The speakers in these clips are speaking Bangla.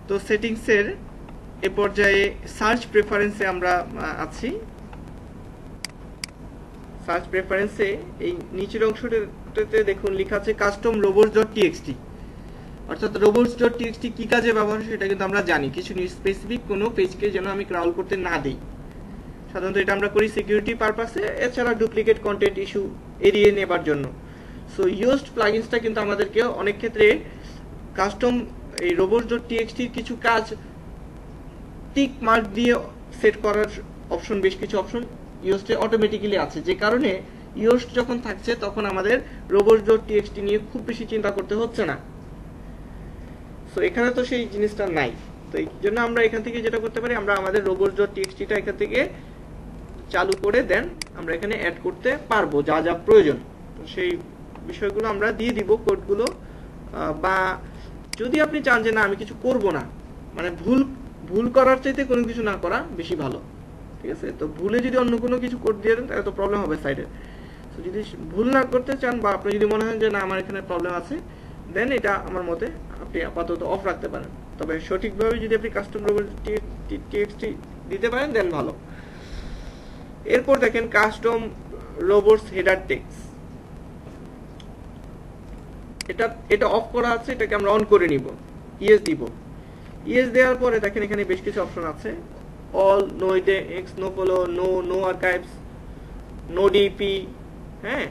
তো সেটিংসের এ পর্যায়ে সার্চ প্রেফারেন্সে আমরা আছি। সার্চ প্রেফারেন্সে এই নিচের অংশটাতে দেখুন লেখা আছে কাস্টম robots.txt, অর্থাৎ robots.txt কি কাজে ব্যবহার হয় সেটা কিন্তু আমরা জানি। কিছু স্পেসিফিক কোনো পেজকে যেন আমি ক্রাউল করতে না দিই, সাধারণত এটা আমরা করি সিকিউরিটি পারপাসে, এছাড়া ডুপ্লিকেট কন্টেন্ট ইস্যু এড়িয়ে নেবার জন্য। সো ইউজড প্লাগইনসটা কিন্তু আমাদেরকে অনেক ক্ষেত্রে কাস্টম এই robots.txt কিছু কাজ টিক মার্ক দিয়ে সেট করার অপশন, বেশ কিছু অপশন ইউজডে অটোমেটিক্যালি আছে, যে কারণে ইউজড যখন থাকছে তখন আমাদের robots.txt নিয়ে খুব বেশি চিন্তা করতে হচ্ছে না। সো এখানে তো সেই জিনিসটা নাই, তো এই জন্য আমরা এখান থেকে যেটা করতে পারি, আমরা আমাদের robots.txt-টা এখান থেকে চালু করে দেন আমরা এখানে অ্যাড করতে পারবো যা যা প্রয়োজন। তো সেই বিষয়গুলো আমরা দিয়ে দিব কোডগুলো, বা যদি আপনি চান যে না আমি কিছু করব না, মানে ভুল করার চাইতে কোনো কিছু না করা বেশি ভালো, ঠিক আছে? তো ভুলে যদি অন্য কোনো কিছু কোড দিয়ে দেন তাহলে তো প্রবলেম হবে সাইডে। তো যদি ভুল না করতে চান বা আপনি যদি মনে হয় যে না আমার এখানে প্রবলেম আছে, দেন এটা আমার মতে আপনি আপাতত অফ রাখতে পারেন। তবে সঠিকভাবে যদি আপনি কাস্টম robots.txt দিতে পারেন দেন ভালো। এরপর দেখেন কাস্টম robots header text, এটা অফ করা আছে, এটাকে আমরা অন করে নিব, ইয়েস দিব। ইয়েস দেওয়ার পরে দেখেন এখানে বেশ কিছু অপশন আছে, all, no index, no follow, no archives, no DP, হ্যাঁ,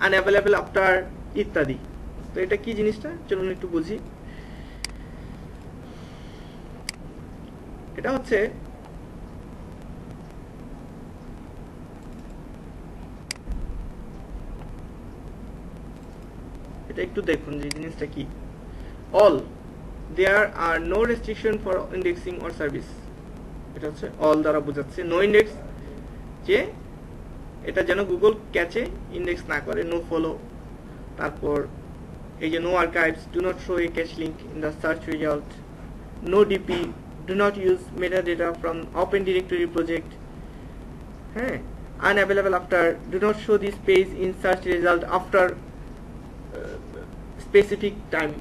আনঅ্যাভেলেবল আফটার ইত্যাদি। তো এটা কি জিনিসটা চলুন একটু বুঝি। এটা হচ্ছে এটা একটু দেখুন যে জিনিসটা কি। All, there are no restriction for indexing or service, এটা হচ্ছে অল দ্বারা বোঝাচ্ছে। নো ইন্ডেক্স, যে এটা যেন গুগল ক্যাচে ইন্ডেক্স না করে। নো ফলো, তারপর এই যে no archives, do not show a cache link in the search result. No DP, do not use metadata from open directory project, হ্যাঁ, unavailable after, do not show this page in search result after specific time,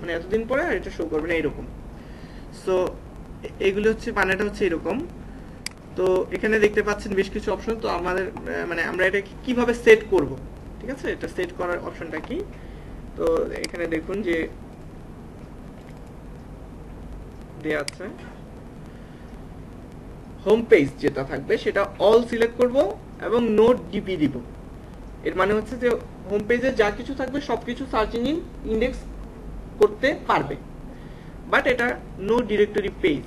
মানে এতদিন পরে আর এটা শো করবে না এরকম। সো এগুলো হচ্ছে মানেটা হচ্ছে এরকম। তো এখানে দেখতে পাচ্ছেন বেশ কিছু অপশন। তো আমাদের মানে আমরা এটা কিভাবে সেট করব, ঠিক আছে? এটা সেট করার অপশনটা কি, তো এখানে দেখুন যে দেয়া আছে হোম পেজ যেটা থাকবে সেটা অল সিলেক্ট করব এবং নো ডিপি দিব। এর মানে হচ্ছে যে হোম পেজে যা কিছু থাকবে সবকিছু সার্চ ইঞ্জিন ইন্ডেক্স করতে পারবে, বাট এটা নো ডিরেক্টরি পেজ।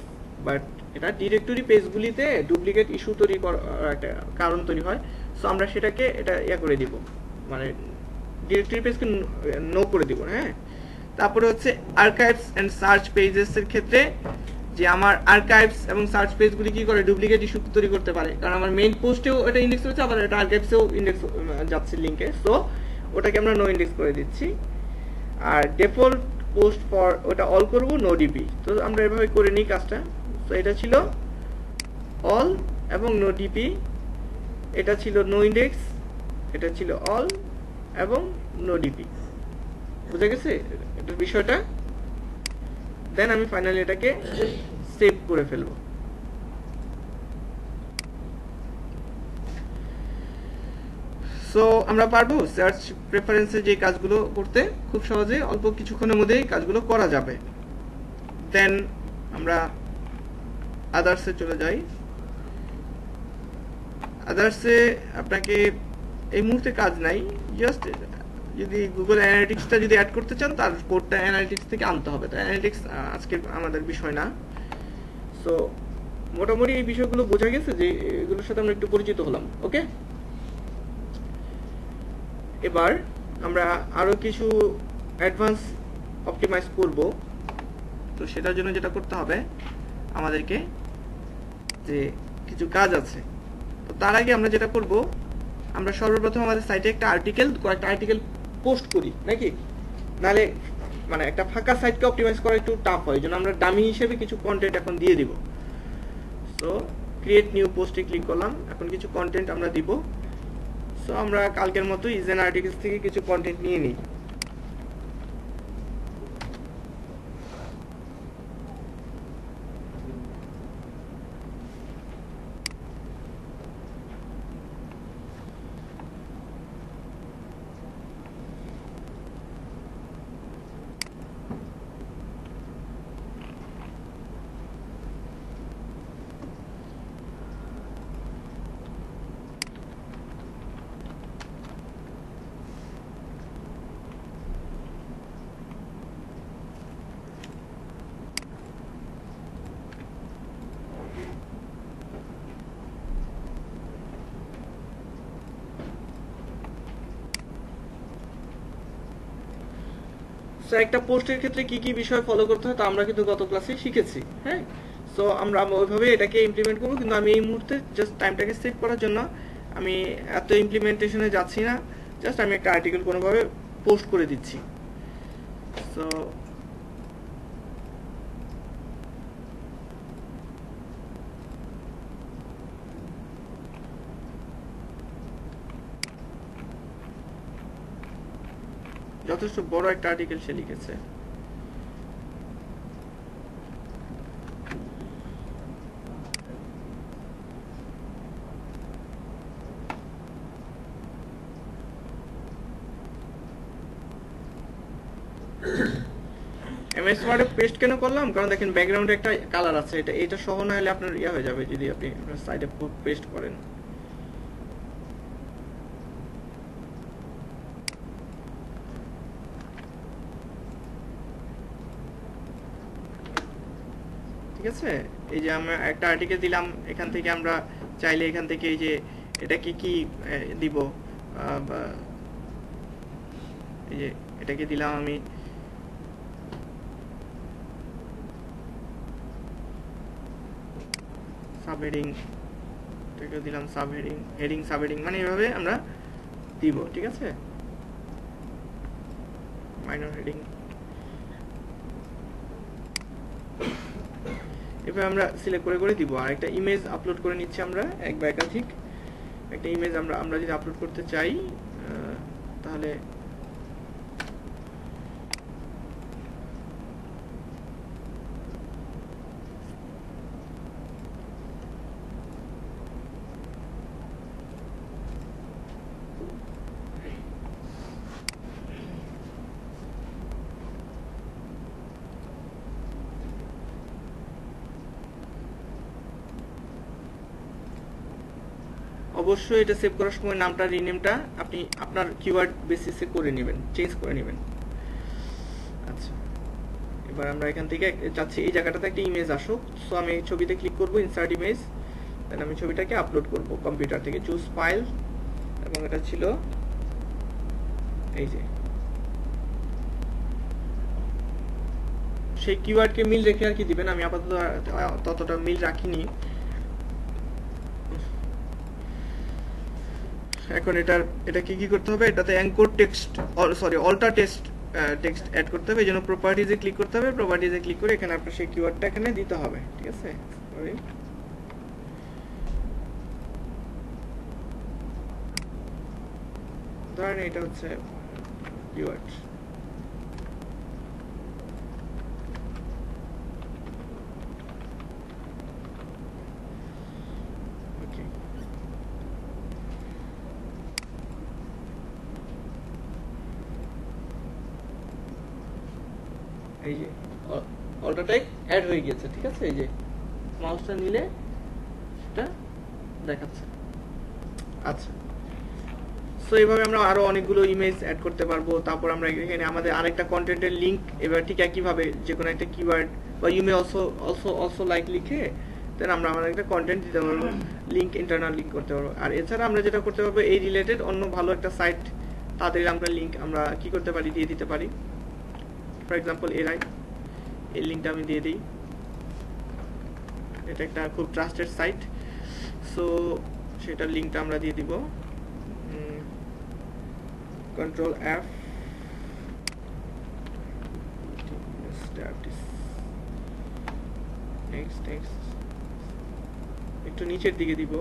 বাট এটা ডিরেক্টরি পেজগুলিতে ডুপ্লিকেট ইস্যু তৈরি করার একটা কারণ তৈরি হয়। সো আমরা সেটাকে এটা করে দিব, মানে ডিরেক্টরি পেজকে নো করে দিব। হ্যাঁ, তারপরে হচ্ছে আর্কাইভস এন্ড সার্চ পেজেস এর ক্ষেত্রে যে আমার আর্কাইভস এবং সার্চ পেজগুলি কি করে ডুপ্লিকেট ইস্যু তৈরি করতে পারে, কারণ আমার মেইন পোস্টেও এটা ইন্ডেক্স হচ্ছে, আবার এটা আর্কাইভসেও ইন্ডেক্স যাচ্ছে লিংকে। সো ওটাকে আমরা নো ইন্ডেক্স করে দিচ্ছি। আর ডিফল্ট পোস্ট ফর ওটা অল করব, নো ডিপি। তো আমরা এভাবে করে নিই কাজটা। তো এটা ছিল অল এবং নো ডিপি, এটা ছিল নো ইন্ডেক্স, এটা ছিল অল এবং নো ডিপি। বুঝা গেছে এটার বিষয়টা? দেন আমি ফাইনালি এটাকে সেভ করে ফেলবো। সো আমরা পারবো সার্চ প্রেফারেন্সে যে কাজগুলো করতে খুব সহজে অল্প কিছুক্ষণের মধ্যেই কাজগুলো করা যাবে। দেন আমরা আদার্সে চলে যাই। আদার্সে আপনাকে এই মুহূর্তে কাজ নাই, জাস্ট যদি গুগল অ্যানালিটিক্সটা যদি অ্যাড করতে চান তার কোডটা অ্যানালিটিক্স থেকে আনতে হবে। তো অ্যানালিটিক্স আজকে আমাদের বিষয় না। সো মোটামুটি এই বিষয়গুলো বোঝা গেছে যে এগুলোর সাথে আমরা একটু পরিচিত হলাম। ওকে, এবার আমরা আরো কিছু অ্যাডভান্স অপটিমাইজ করব। তো সেটার জন্য যেটা করতে হবে আমাদেরকে, যে কিছু কাজ আছে। তো তার আগে আমরা যেটা করব, আমরা সর্বপ্রথম আমাদের সাইটে একটা কয়েকটা আর্টিকেল পোস্ট করি নাকি, নাহলে মানে একটা ফাঁকা সাইটকে অপটিমাইজ করা একটু টাফ হয়। জন্য আমরা ডামি হিসেবে কিছু কন্টেন্ট এখন দিয়ে দিব। সো ক্রিয়েট নিউ পোস্টে ক্লিক করলাম, এখন কিছু কন্টেন্ট আমরা দিব। সো আমরা কালকের মতো ইজেন আর্টিকেলস থেকে কিছু কন্টেন্ট নিয়ে নিই। সো একটা পোস্টের ক্ষেত্রে কি কি বিষয় ফলো করতে হয় তা আমরা কিন্তু গত ক্লাসে শিখেছি, হ্যাঁ। সো আমরা ওইভাবে এটাকে ইমপ্লিমেন্ট করবো, কিন্তু আমি এই মুহূর্তে জাস্ট টাইমটাকে সেভ করার জন্য আমি এত ইমপ্লিমেন্টেশনে যাচ্ছি না, জাস্ট আমি একটা আর্টিকেল কোনোভাবে পোস্ট করে দিচ্ছি। সো যথেষ্ট বড় একটা আর্টিকেল সে লিখেছে। এমএস ওয়ার্ডে পেস্ট কেন করলাম, কারণ দেখেন ব্যাকগ্রাউন্ডে একটা কালার আছে, এটা সহ না হলে আপনার ইয়া হয়ে যাবে যদি আপনি সাইডে পেস্ট করেন। ঠিক আছে, এই যে আমরা একটা আর্টিকেল দিলাম, এখান থেকে আমরা চাইলে এখান থেকে এই যে এটাকে কি দিব, এই যে এটাকে দিলাম আমি সাবহেডিং, এটাকে দিলাম সাবহেডিং, হেডিং সাবহেডিং, মানে এইভাবে আমরা দিব। ঠিক আছে, মাইনর হেডিং এভাবে আমরা সিলেক্ট করে করে দিব। আর একটা ইমেজ আপলোড করে নিচ্ছি আমরা, এক বা একাধিক একটা ইমেজ আমরা যদি আপলোড করতে চাই তাহলে অবশ্যই এটা সেভ করার সময় নামটা, রিনেমটা আপনি আপনার কিওয়ার্ড বেসিসে করে নেবেন, চেঞ্জ করে নেবেন। আচ্ছা, এবার আমরা এখান থেকে চাচ্ছি এই জায়গাটাতে একটা ইমেজ আসুক। সো আমি এই ছবিতে ক্লিক করব, ইনসার্ট ইমেজ, দেন আমি ছবিটাকে আপলোড করব কম্পিউটার থেকে, চুজ ফাইল, এবং এটা ছিল এই যে সেই কিওয়ার্ডকে মিল রেখে আর কি দিবেন। আমি আপাতত ততটা মিল রাখিনি। এখন এটাকে কি করতে হবে, এটাতে anchor text alter text add করতে হবে। এই জন্য প্রপার্টিজে ক্লিক করতে হবে, প্রপার্টিজে ক্লিক করে এখানে আপনার সেই কিওয়ার্ডটা এখানে দিতে হবে। ঠিক আছে, ধরেন এটা হচ্ছে কিওয়ার্ড। এই যে অল্টারটাই অ্যাড হয়ে গেছে। ঠিক আছে, এই যে মাউসটা নিলে সেটা দেখাচ্ছে। আচ্ছা, সো এইভাবে আমরা আরো অনেকগুলো ইমেজ অ্যাড করতে পারবো। তারপর আমরা এখানে আমাদের আরেকটা কন্টেন্টের লিংক, এবার ঠিক একইভাবে যে কোনো একটা কিওয়ার্ড বা ইউ মে অলসো লাইক লিখে দেন আমরা আমাদের একটা কন্টেন্ট দিতে পারবো, লিংক, ইন্টারনাল লিংক করতে পারবো। আর এছাড়া আমরা যেটা করতে পারবো, এই রিলেটেড অন্য ভালো একটা সাইট তাদের আমরা লিংক আমরা কি করতে পারি, দিয়ে দিতে পারি। ফর এক্সাম্পল এই লিঙ্কটা আমি দিয়ে দিই, এটা একটা খুব ট্রাস্টেড সাইট। সো সেটার লিঙ্কটা আমরা দিয়ে দিব, কন্ট্রোল এফ, নেক্সট একটু নিচের দিকে দিব।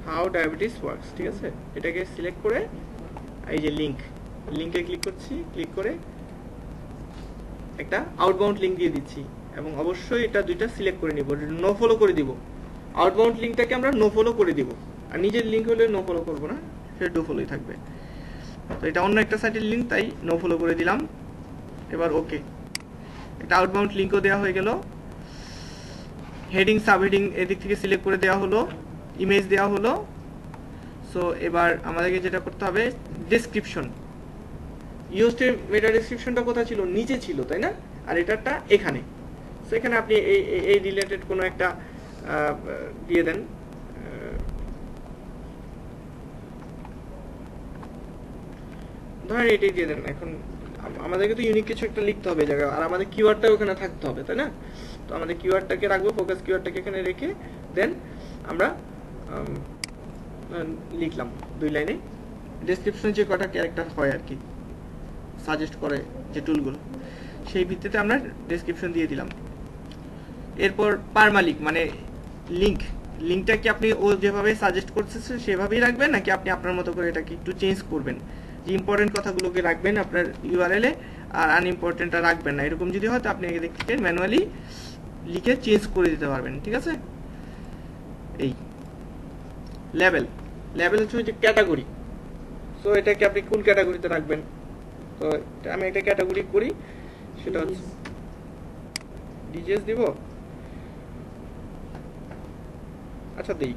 How diabetes works. ঠিক আছে, এটাকে সিলেক্ট করে এই যে লিংকে ক্লিক করছি, ক্লিক করে একটা আউটবাউন্ড লিংক দিয়ে দিচ্ছি, এবং অবশ্যই এটা দুইটা সিলেক্ট করে নিব, নো ফলো করে দিব। আউটবাউন্ড লিংকটাকে আমরা নো ফলো করে দিব, আর নিজের লিংক হলে নো ফলো করব না, সেটা ডু ফলোই থাকবে। তো এটা অন্য একটা সাইটের লিংক, তাই নো ফলো করে দিলাম। এবার ওকে, একটা আউটবাউন্ড লিংকও দেওয়া হয়ে গেল, হেডিং সাবহেডিং এদিক থেকে সিলেক্ট করে দেওয়া হলো, ইমেজ দেওয়া হলো। সো সো এবার আমাদেরকে যেটা করতে হবে ডেসক্রিপশন, ইউএসটির মেটা ডেসক্রিপশনটা কোথায় ছিল, নিচে ছিল তাই না, আর এটারটা এখানে। সো এখানে আপনি এই রিলেটেড কোনো একটা দিয়ে দেন, ধরেন এটাই দিয়ে দেন। এখন আমাদেরকে তো ইউনিক কিছু একটা লিখতে হবে এই জায়গায়, আর আমাদের কিওয়ার্ডটাও ওখানে থাকতে হবে তাই না। তো আমাদের কিওয়ার্ডটাকে রাখবো, ফোকাস কিওয়ার্ডটাকে এখানে রেখে দেন আমরা লিখলাম 2 লাইনে ডেসক্রিপশনে যে কটা ক্যারেক্টার হয় আর কি সাজেস্ট করে যে টুলগুলো, সেই ভিত্তিতে আমরা ডেসক্রিপশন দিয়ে দিলাম। এরপর পারমালিক মানে লিঙ্কটা কি আপনি ও যেভাবে সাজেস্ট করছে সেভাবেই রাখবেন, নাকি আপনি আপনার মতো করে এটাকে একটু চেঞ্জ করবেন, যে ইম্পর্টেন্ট কথাগুলোকে রাখবেন আপনার ইউআরএল এ আর আনইম্পর্টেন্টটা রাখবেন না। এরকম যদি হয় তো আপনি এদিক থেকে ম্যানুয়ালি লিখে চেঞ্জ করে দিতে পারবেন, ঠিক আছে। এই লেভেল হচ্ছে যে ক্যাটাগরি, সো এটাকে আপনি কোন ক্যাটাগরিতে রাখবেন। তো আমি একটা ক্যাটাগরি করি, সেটা হচ্ছে ডিজেস দিব, আচ্ছা দেই,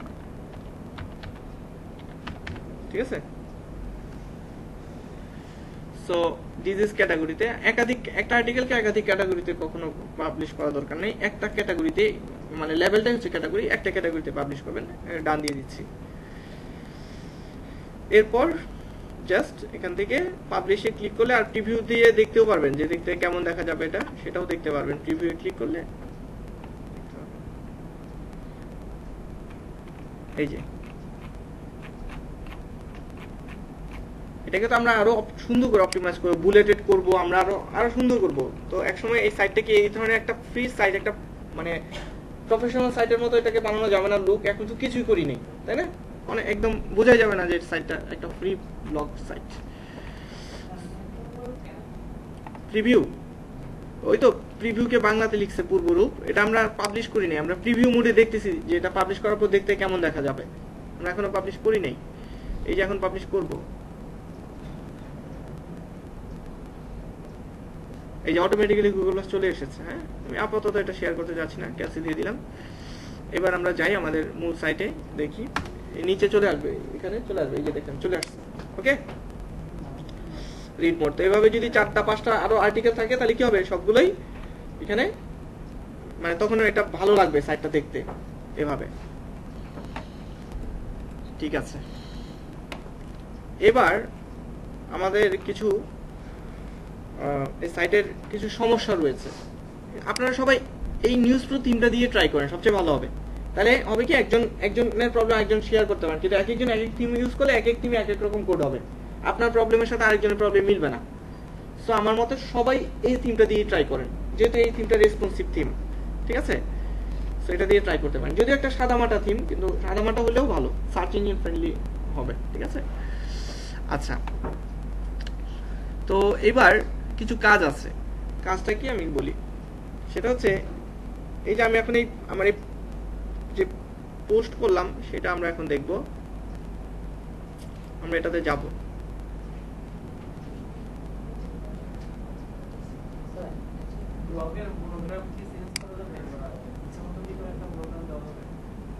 ঠিক আছে। সো ডিজিজ ক্যাটাগরিতে একটা আর্টিকেলকে একাধিক ক্যাটাগরিতে কখনো পাবলিশ করা দরকার নেই, একটা ক্যাটাগরিতে, মানে লেভেলটা হচ্ছে ক্যাটাগরি, একটা ক্যাটাগরিতে পাবলিশ করবেন। ডান দিয়ে দিচ্ছি। এরপর জাস্ট এখান থেকে পাবলিশে ক্লিক করলে, আর প্রিভিউ দিয়ে দেখতেও পারবেন যে দেখতে কেমন দেখা যাবে এটা, সেটাও দেখতে পারবেন প্রিভিউ ক্লিক করলে। এই যে এটাকে তো আমরা আরো সুন্দর করে অপটিমাইজ করব, বুলেটেড করব, আমরা আরো সুন্দর করব। তো একসময় এই সাইটটাকে এই ধরনের একটা ফ্রি সাইট, একটা মানে প্রফেশনাল সাইটের মতো এটাকে বানানো যাবে না লুক, এখন তো কিছুই করি নেই তাই না, মানে একদম বোঝাই যাবে না যে সাইটটা একটা ফ্রি ব্লগ সাইট। প্রিভিউ, ওই তো প্রিভিউকে বাংলাতে লিখছে পূর্বরূপ, এটা আমরা পাবলিশ করি নাই, আমরা প্রিভিউ মোডে দেখতেছি যে এটা পাবলিশ করার পর দেখতে কেমন দেখা যাবে, আমরা এখনো পাবলিশ করি নাই। এই যে এখন পাবলিশ করব, এই যে অটোমেটিক্যালি গুগল প্লাস চলে এসেছে। হ্যাঁ, আমি আপাতত এটা শেয়ার করতে যাচ্ছি না, ক্যান্সেল দিয়ে দিলাম। এবার আমরা যাই আমাদের মূল সাইটে, দেখি নিচে চলে আসবে, এখানে চলে আসবে, এই যে দেখেন চলে আসছে। ওকে, রিড মোড। তো এভাবে যদি 4টা 5টা আরো আর্টিকেল থাকে তাহলে কি হবে, সবগুলোই এখানে, মানে তখন এটা ভালো লাগবে সাইটটা দেখতে এভাবে, ঠিক আছে। এবার আমাদের কিছু এই সাইটের কিছু সমস্যা রয়েছে। আপনারা সবাই এই নিউজ প্রো থিমটা দিয়ে ট্রাই করেন, সবচেয়ে ভালো হবে। তাহলে হবে কি, একজনের প্রবলেম একজন শেয়ার করতে পারেন, কিন্তু এক একজন এক এক থিম ইউজ করলে এক এক থিমে এক এক রকম কোড হবে, আপনার প্রবলেমের সাথে আরেকজনের প্রবলেম মিলবে না। সো আমার মতে সবাই এই থিমটা দিয়ে ট্রাই করেন, যেহেতু এই থিমটা রেসপন্সিভ থিম, ঠিক আছে। সো এটা দিয়ে ট্রাই করতে পারেন, যদিও একটা সাদামাটা থিম, কিন্তু সাদামাটা হলেও ভালো, সার্চ ইঞ্জিন ফ্রেন্ডলি হবে, ঠিক আছে। আচ্ছা, তো এবার কিছু কাজ আছে, কাজটা কি আমি বলি, সেটা হচ্ছে এই যে আমি এখন এই আমার এই যে পোস্ট করলাম সেটা আমরা এখন দেখব। আমরা এটাতে যাব,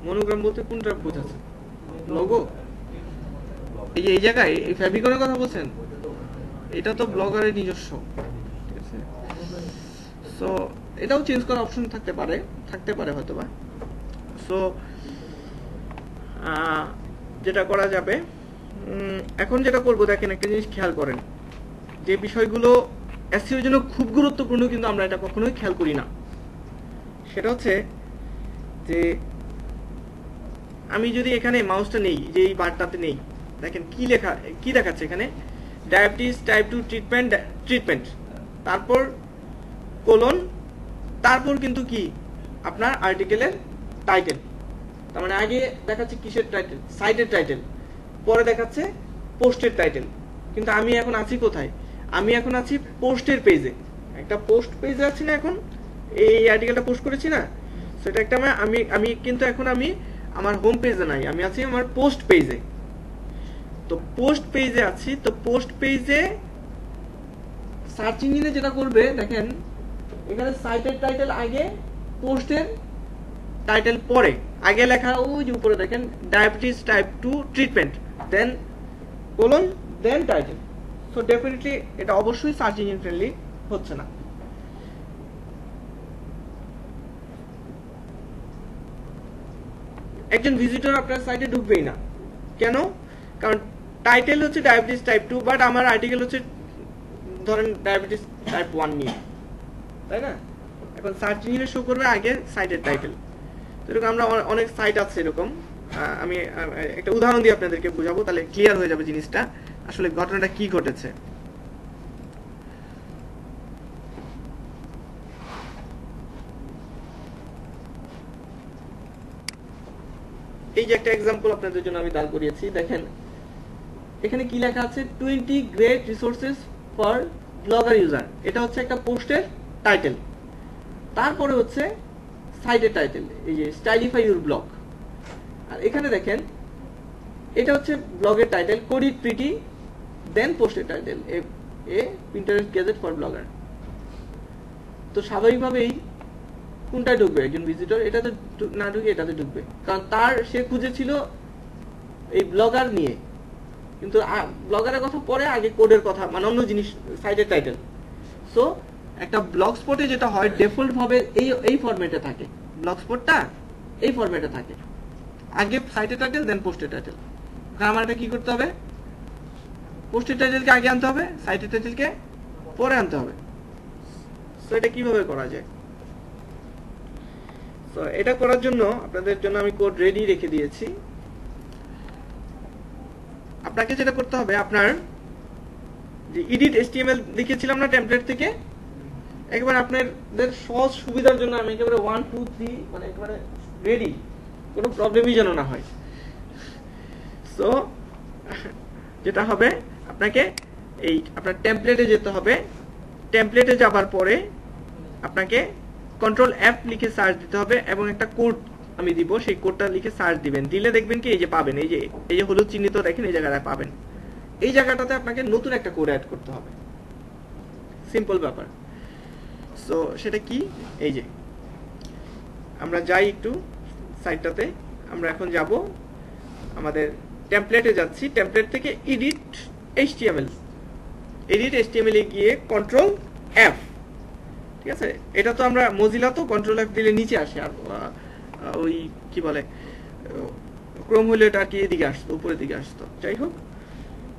মনোগ্রাম বলতে কোনটা বোঝাচ্ছে, লোগো? এই যে এই জায়গায় এই ফেভিকনের কথা বলছেন, এটা তো ব্লগারের নিজস্ব, ঠিক আছে। সো এটাও চেঞ্জ করার অপশন থাকতে পারে হয়তো বা। সো যেটা করা যাবে, এখন যেটা করবো, দেখেন একটা জিনিস খেয়াল করেন, যে বিষয়গুলো এসইওর জন্য খুব গুরুত্বপূর্ণ কিন্তু আমরা এটা কখনোই খেয়াল করি না। সেটা হচ্ছে যে আমি যদি এখানে মাউসটা নেই, যে এই বারটাতে নেই, দেখেন কি দেখাচ্ছে এখানে, ডায়াবেটিস টাইপ 2 ট্রিটমেন্ট, তারপর কোলন, তারপর কিন্তু কি আপনার আর্টিকেলের টাইটেল। তার মানে আগে দেখাচ্ছে কিসের টাইটেল, সাইটের টাইটেল, পরে দেখাচ্ছে পোস্টের টাইটেল। কিন্তু আমি এখন আছি কোথায়, আমি এখন আছি পোস্টের পেজে, একটা পোস্ট পেজে আছি না, এখন এই আর্টিকেলটা পোস্ট করেছি না, সেটা একটা আমি কিন্তু এখন আমি আমার হোম পেজে নাই, আমি আছি আমার পোস্ট পেজে। তো পোস্ট পেজে আছি, তো পোস্ট পেজে সার্চ ইঞ্জিনে যেটা করবে, দেখেন এখানে সাইটের টাইটেল আগে, পোস্টের টাইটেল পরে, আগে লেখা ওই যে উপরে দেখেন diabetes type 2 treatment, then colon then title. So definitely এটা অবশ্যই সার্চ ইঞ্জিন ফ্রেন্ডলি হচ্ছে না। একজন ভিজিটর আপনার সাইটে ঢুকবেই না, কেন? কারণ টাইটেল হচ্ছে ডায়াবেটিস টাইপ 2, বাট আমার আর্টিকেল হচ্ছে ধরেন ডায়াবেটিস টাইপ 1 নিয়ে, তাই না? এখন সার্চ ইঞ্জিনে শো করবে আগে সাইটের টাইটেল। এরকম আমরা অনেক সাইট আছে এরকম, আমি একটা উদাহরণ দিয়ে আপনাদেরকে বোঝাবো, তাহলে ক্লিয়ার হয়ে যাবে জিনিসটা আসলে ঘটনাটা কি ঘটেছে। এই যে একটা এক্সাম্পল আপনাদের জন্য আমি দাঁড় করিয়েছি, দেখেন এখানে কি লেখা আছে, 20 great resources for blogger user. এটা হচ্ছে একটা পোস্টের টাইটেল, তারপরে হচ্ছে সাইটের টাইটেল, এই যে স্টাইলিফাই ইউর ব্লগ। আর এখানে দেখেন এটা হচ্ছে ব্লগের টাইটেল, কোড ইট প্রিটি, দেন পোস্টের title A Pinterest gadget for blogger. তো স্বাভাবিকভাবেই কোনটা ঢুকবে একজন ভিজিটর? এটাতে না ঢুকে এটাতে ঢুকবে, কারণ তার সে খুঁজেছিল এই ব্লগার নিয়ে, কিন্তু ব্লগারের কথা পরে, আগে কোডের কথা, মানে অন্য জিনিস, সাইটের টাইটেল। সো একটা ব্লগ স্পটে যেটা হয় ডিফল্ট ভাবে এই ফরম্যাটে থাকে, ব্লগ স্পটটা এই ফরম্যাটে থাকে, আগে সাইটের টাইটেল দেন পোস্টের টাইটেল। আমার এটা কি করতে হবে? পোস্টের টাইটেলকে আগে আনতে হবে, সাইটের টাইটেলকে পরে আনতে হবে। সো এটা কিভাবে করা যায়? সো এটা করার জন্য আপনাদের জন্য আমি কোড রেডি রেখে দিয়েছি। আপনাকে যেটা করতে হবে, আপনার যে এডিট HTML লিখেছিলাম না টেমপ্লেট থেকে, একবার আপনাদের সহজ সুবিধার জন্য আমি একেবারে 1 2 3 মানে একেবারে রেডি, কোনো প্রবলেমই যেন না হয়। সো যেটা হবে, আপনাকে এই আপনার টেমপ্লেটে যেতে হবে। টেমপ্লেটে যাবার পরে আপনাকে কন্ট্রোল F লিখে সার্চ দিতে হবে, এবং একটা কোড আমি দিব, সেই কোডটা লিখে সার্চ দিবেন। দিলে দেখবেন কি এই যে পাবেন, এই যে হলুদ চিহ্নিত দেখেন, এই জায়গাটা পাবেন। এই জায়গাটাতে আপনাকে নতুন একটা কোড অ্যাড করতে হবে, সিম্পল ব্যাপার। সো সেটা কি? এই যে আমরা যাই একটু সাইটটাতে, আমরা এখন যাব আমাদের টেমপ্লেটে যাচ্ছি, টেমপ্লেট থেকে এডিট HTML, এডিট HTML এ গিয়ে কন্ট্রোল F, ঠিক আছে? এটা তো আমরা মজিলা তো কন্ট্রোল F দিলে নিচে আসে, আর ওই কি বলে ক্রোম হলে এটা কি এদিকে আসতো, উপরের দিকে আসতো, যাই হোক।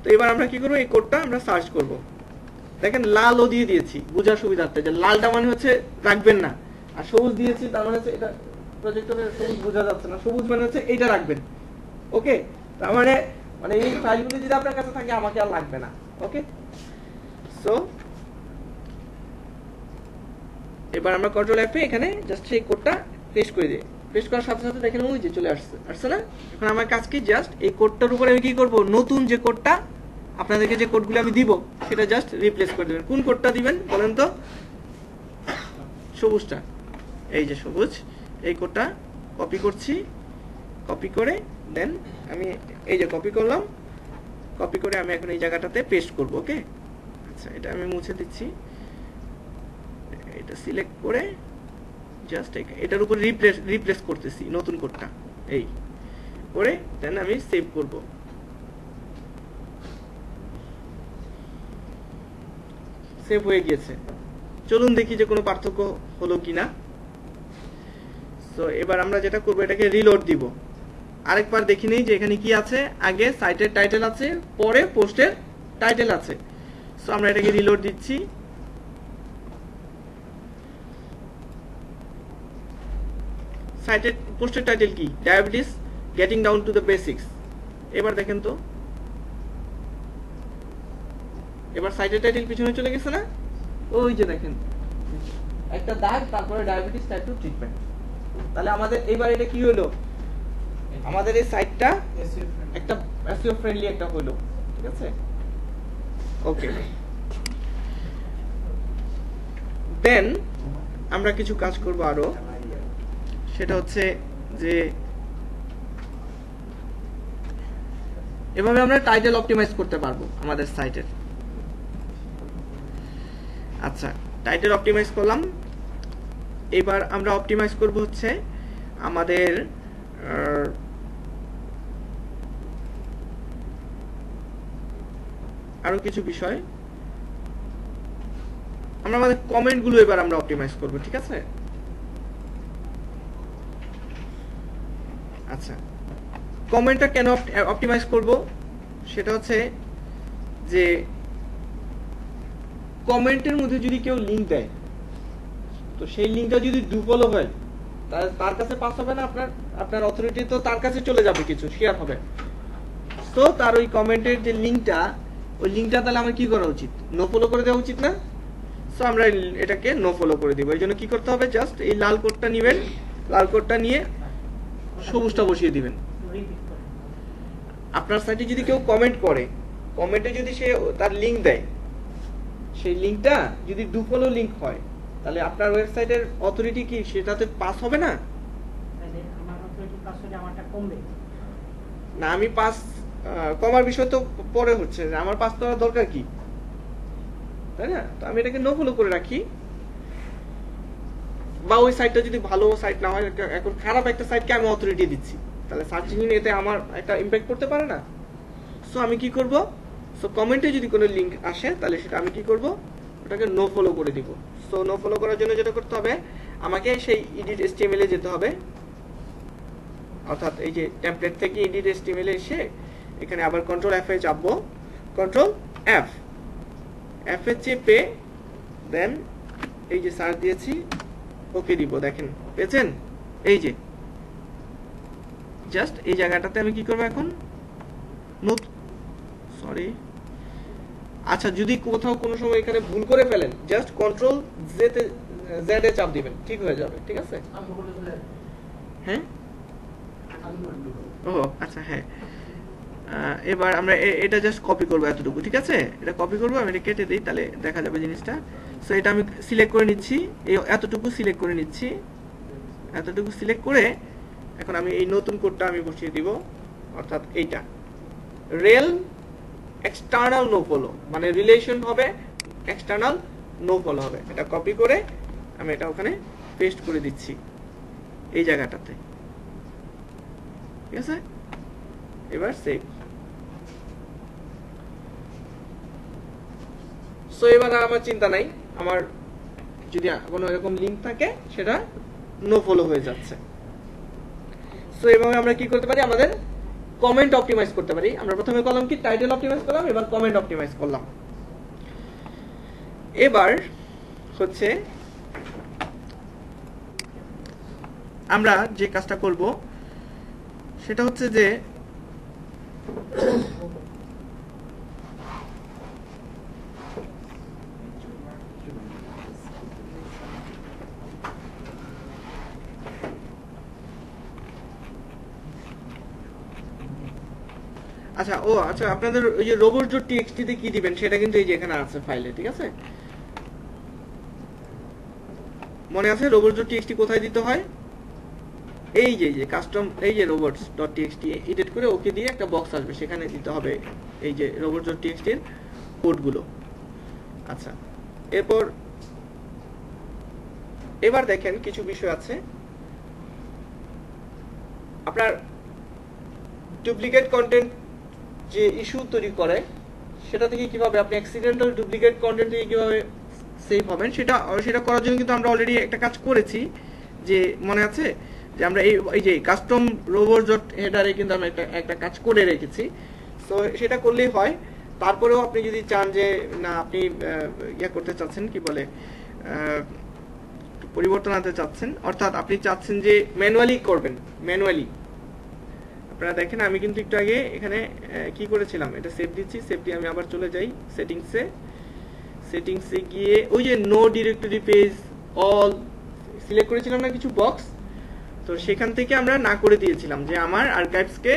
তো এবার আমরা কি করবো, এই কোডটা আমরা সার্চ করব। দেখেন লালও দিয়ে দিয়েছি বোঝার সুবিধার্থে, যে লালটা মানে হচ্ছে রাখবেন না, আর সবুজ দিয়েছি তার মানে হচ্ছে এটা প্রজেক্টরে সবুজ বোঝা যাচ্ছে না, সবুজ মানে হচ্ছে এইটা রাখবেন। ওকে, তার মানে এই ফাইলগুলো যদি আপনার কাছে থাকে আমাকে আর লাগবে না। ওকে, সো এবার আমরা কন্ট্রোল F এ এখানে জাস্ট সেই কোডটা পেস্ট করে দিই। পেস্ট করার সাথে সাথে দেখেন ওই যে চলে আসছে না? এখন আমার কাজ কি, জাস্ট এই কোডটার উপরে আমি কি করব, নতুন যে কোডটা আপনাদেরকে যে কোডগুলো আমি দিব সেটা জাস্ট রিপ্লেস করে দেবেন। কোন কোডটা দিবেন বলেন তো? সবুজটা, এই যে সবুজ, এই কোডটা কপি করছি, কপি করে দেন আমি এই যে কপি করলাম, কপি করে আমি এখন এই জায়গাটাতে পেস্ট করব। ওকে, আচ্ছা এটা আমি মুছে দিচ্ছি, এটা সিলেক্ট করে জাস্ট এটার উপর রিপ্লেস করতেছি নতুন কোডটা, এই করে দেন আমি সেভ করব। সেভ হয়ে গিয়েছে। চলুন দেখি যে কোনো পার্থক্য হলো কিনা। সো এবার আমরা যেটা করব, এটাকে রিলোড দিব, আরেকবার দেখি নেই যে এখানে কি আছে। আগে সাইটের টাইটেল আছে, পরে পোস্টের টাইটেল আছে। সো আমরা এটাকে রিলোড দিচ্ছি। সাইটের পোস্টের টাইটেল কি? Diabetes getting down to the basics. এবার দেখেন তো, এবার সাইটের টাইটেল পিছনে চলে গেছে না? ওই যে দেখেন একটা দাগ, তারপরে ডায়াবেটিস টাইপ 2 ট্রিটমেন্ট। তাহলে আমাদের এবার এটা কি হলো, আমাদের এই সাইটটা একটা এসইও ফ্রেন্ডলি একটা হলো। ঠিক আছে, ওকে। দেন আমরা কিছু কাজ করব আরো, সেটা হচ্ছে যে এভাবে আমরা টাইটেল অপটিমাইজ করতে পারবো আমাদের সাইটের। আচ্ছা, টাইটেল অপটিমাইজ করলাম। এবার আমরা অপটিমাইজ করব হচ্ছে আমাদের আরো কিছু বিষয় আমরা আমাদের কমেন্ট গুলো এবার আমরা অপটিমাইজ করব, ঠিক আছে? আচ্ছা, কমেন্টটা কেন অপটিমাইজ করব সেটা হচ্ছে যে কমেন্টের মধ্যে যদি কেউ লিংক দেয়, তো সেই লিংকটা যদি ডু ফলো হয়, তার কাছে পাস হবে না, আপনার অথরিটি তো তার কাছে চলে যাবে, কিছু শেয়ার হবে। তো তার ওই কমেন্টের যে লিংকটা, ওই লিংকটা তাহলে আমার কি করা উচিত? নো ফলো করে দেওয়া উচিত না? সো আমরা এটাকে নো ফলো করে দিব। এই জন্য কি করতে হবে? জাস্ট এই লাল কোডটা নেবেন, লাল কোডটা নিয়ে সবুজটা বসিয়ে দিবেন। আপনার সাইটে যদি কেউ কমেন্ট করে, কমেন্টে যদি সে তার লিংক দেয়, সেই লিংকটা যদি ডু ফলো লিংক হয়, তাহলে আপনার ওয়েবসাইটের অথরিটি কি সেটাতে পাস হবে না? না, আমি পাস কমার বিষয় তো পরে হচ্ছে, আমার পাস করার দরকার কি, তাই না? তো আমি এটাকে নো ফলো করে রাখি। বা ওই সাইটটা যদি ভালো সাইট না হয়, এখন খারাপ একটা সাইটকে আমি অথরিটি দিচ্ছি, তাহলে সার্চ ইঞ্জিন এতে আমার একটা ইমপ্যাক্ট করতে পারে না? সো আমি কি করব? সো কমেন্টে যদি কোনো লিংক আসে, তাহলে সেটা আমি কি করব? ওটাকে নো ফলো করে দিব। সো নো ফলো করার জন্য যেটা করতে হবে, আমাকে সেই এডিট এসটিএমএল এ যেতে হবে, অর্থাৎ এই যে টেমপ্লেট থেকে এডিট এসটিএমএল এ এসে এখানে আবার কন্ট্রোল এফ এ চাপবো, কন্ট্রোল এফ এ চেপে দেন এই যে সার্চ দিয়েছি, ওকে দিব। দেখেন পেয়েছেন? এই যে জাস্ট এই জায়গাটাতে আমি কি করব এখন? সরি, আচ্ছা, যদি কোথাও কোনো সময় এখানে ভুল করে ফেলেন, জাস্ট কন্ট্রোল জেড এ চাপ দিবেন, ঠিক হয়ে যাবে, ঠিক আছে? হ্যাঁ, ও আচ্ছা, হ্যাঁ। এবার আমরা এটা জাস্ট কপি করবো এতটুকু, ঠিক আছে? এটা কপি করবো, আমি এটা কেটে দিই, তাহলে দেখা যাবে জিনিসটা। সো এটা আমি সিলেক্ট করে নিচ্ছি, এই এতটুকু সিলেক্ট করে নিচ্ছি, এতটুকু সিলেক্ট করে এখন আমি এই নতুন কোডটা আমি বসিয়ে দিব, অর্থাৎ এইটা রেল এক্সটার্নাল নো ফলো, মানে রিলেশন হবে এক্সটার্নাল নো ফলো হবে। এটা কপি করে আমি এটা ওখানে পেস্ট করে দিচ্ছি এই জায়গাটাতে, ঠিক আছে? এবার সেভ। সো এবার আর আমার চিন্তা নাই, আমার যদি কোনো এরকম লিংক থাকে সেটা নো ফলো হয়ে যাচ্ছে। সো এভাবে আমরা কি করতে পারি? আমাদের কমেন্ট অপটিমাইজ করতে পারি। আমরা প্রথমে করলাম কি? টাইটেল অপটিমাইজ করলাম, এবার কমেন্ট অপটিমাইজ করলাম। এবার হচ্ছে আমরা যে কাজটা করব সেটা হচ্ছে যে আচ্ছা, ও আচ্ছা, আপনাদের ওই যে robots.txt তে কি দিবেন সেটা কিন্তু এই যে এখানে আছে ফাইলে, ঠিক আছে? মনে আছে robots.txt কোথায় দিতে হয়? এই যে কাস্টম, এই যে robots.txt এডিট করে ওকে দিয়ে একটা বক্স আসবে, সেখানে দিতে হবে এই যে robots.txt এর কোডগুলো। আচ্ছা, এবার দেখেন কিছু বিষয় আছে। আপনার ডুপ্লিকেট কন্টেন্ট যে ইস্যু তৈরি করে, সেটা থেকে কিভাবে আপনি অ্যাক্সিডেন্টাল ডুপ্লিকেট কন্টেন্ট থেকে কিভাবে সেভ হবেন, সেটা করার জন্য কিন্তু আমরা অলরেডি একটা কাজ করেছি। যে মনে আছে যে আমরা এই যে কাস্টম রোবট হেডারে কিন্তু আমরা একটা কাজ করে রেখেছি। তো সেটা করলেই হয়। তারপরেও আপনি যদি চান যে না আপনি ইয়ে করতে চাচ্ছেন, কি বলে, পরিবর্তন আনতে চাচ্ছেন, অর্থাৎ আপনি চাচ্ছেন যে ম্যানুয়ালি করবেন, ম্যানুয়ালি। আপনারা দেখেন আমি কিন্তু একটু আগে এখানে কি করেছিলাম, এটা সেভ দিচ্ছি, সেভ দিয়ে আমি আবার চলে যাই সেটিংসে গিয়ে ওই যে no directory page all select করেছিলাম না কিছু বক্স, তো সেখান থেকে আমরা না করে দিয়েছিলাম যে আমার আর্কাইভসকে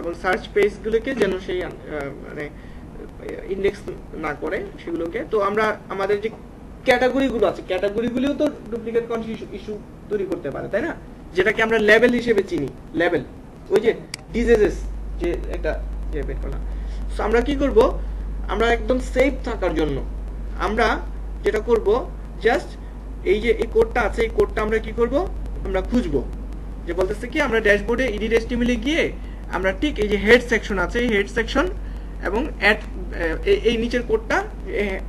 এবং সার্চ পেজগুলোকে যেন সেই মানে ইন্ডেক্স না করে সেগুলোকে। তো আমরা আমাদের যে ক্যাটাগরিগুলো আছে, ক্যাটাগরিগুলিও তো ডুপ্লিকেট কন্টেন্ট ইস্যু তৈরি করতে পারে, তাই না? যেটাকে আমরা লেভেল হিসেবে চিনি, লেভেল, ওই যে ডিজিজেস যে একটা যে বের করলাম। সো আমরা কি করব, আমরা একদম সেফ থাকার জন্য আমরা যেটা করব, জাস্ট এই যে এই কোডটা আছে, এই কোডটা আমরা কি করব, আমরা খুঁজবো। যে বলতেছে কি, আমরা ড্যাশবোর্ডে এডিট এসটিএমএল এ গিয়ে আমরা ঠিক এই যে হেড সেকশন আছে, এই হেড সেকশন এবং অ্যাড এই নিচের কোডটা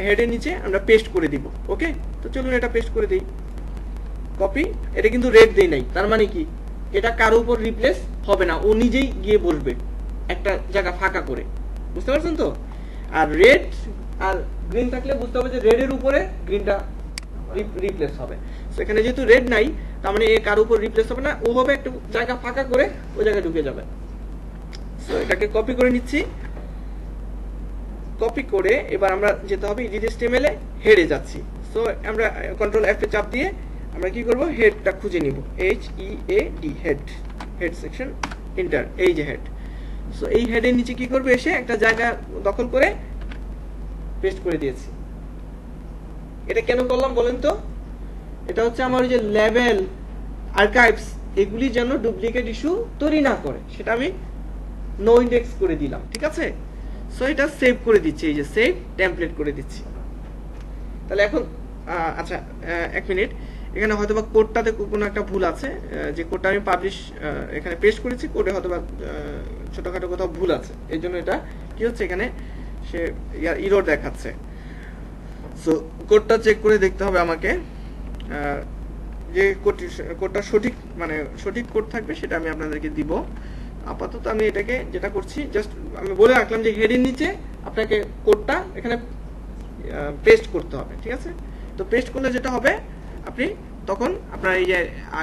হেডের নিচে আমরা পেস্ট করে দিব। ওকে, তো চলুন এটা পেস্ট করে দিই। কপি, এটা কিন্তু রেড দেই নাই, তার মানে কি এটা কারো উপর রিপ্লেস হবে না, ও নিজেই গিয়ে বসবে একটা জায়গা ফাঁকা করে, বুঝতে পারছেন তো? আর রেড আর গ্রিন থাকলে বুঝতে হবে যে রেডের উপরে গ্রিনটা রিপ্লেস হবে। সেখানে যেহেতু রেড নাই, তার মানে এ কারো উপর রিপ্লেস হবে না, ও হবে একটু জায়গা ফাঁকা করে ওই জায়গায় ঢুকে যাবে। সো এটাকে কপি করে নিচ্ছি। কপি করে এবার আমরা যেতে হবে এডিট HTML এ, হেডে যাচ্ছি। সো আমরা কন্ট্রোল F এ চাপ দিয়ে আমরা কি করব, হেডটা খুঁজে নিব, HEAD, হেড সেকশন, এন্টার, এই যে হেড। সো এই হেডের নিচে কি করবে, এসে একটা জায়গা দখল করে পেস্ট করে দিয়েছি। এটা কেন করলাম বলেন তো? এটা হচ্ছে আমার ওই যে লেভেল, আর্কাইভস, এগুলি যেন ডুপ্লিকেট ইস্যু তৈরি না করে, সেটা আমি নো ইন্ডেক্স করে দিলাম, ঠিক আছে? সো এটা সেভ করে দিচ্ছি, এই যে সেভ টেমপ্লেট করে দিচ্ছি। তাহলে এখন আচ্ছা, এক মিনিট, এখানে হয়তো বা কোডটাতে কোনো একটা ভুল আছে, যে কোডটা আমি পাবলিশ এখানে পেস্ট করেছি, কোডে হয়তো বা ছোটখাটো কোথাও ভুল আছে, এই জন্য এটা কি হচ্ছে, এখানে সে এরর দেখাচ্ছে। সো কোডটা চেক করে দেখতে হবে আমাকে, যে কোডটা সঠিক, মানে সঠিক কোড থাকবে সেটা আমি আপনাদেরকে দিব। আপাতত আমি এটাকে যেটা করছি, জাস্ট আমি বলে রাখলাম যে হেডের নিচে আপনাকে কোডটা এখানে পেস্ট করতে হবে, ঠিক আছে? তো পেস্ট করলে যেটা হবে, আপনি তখন আপনার এই যে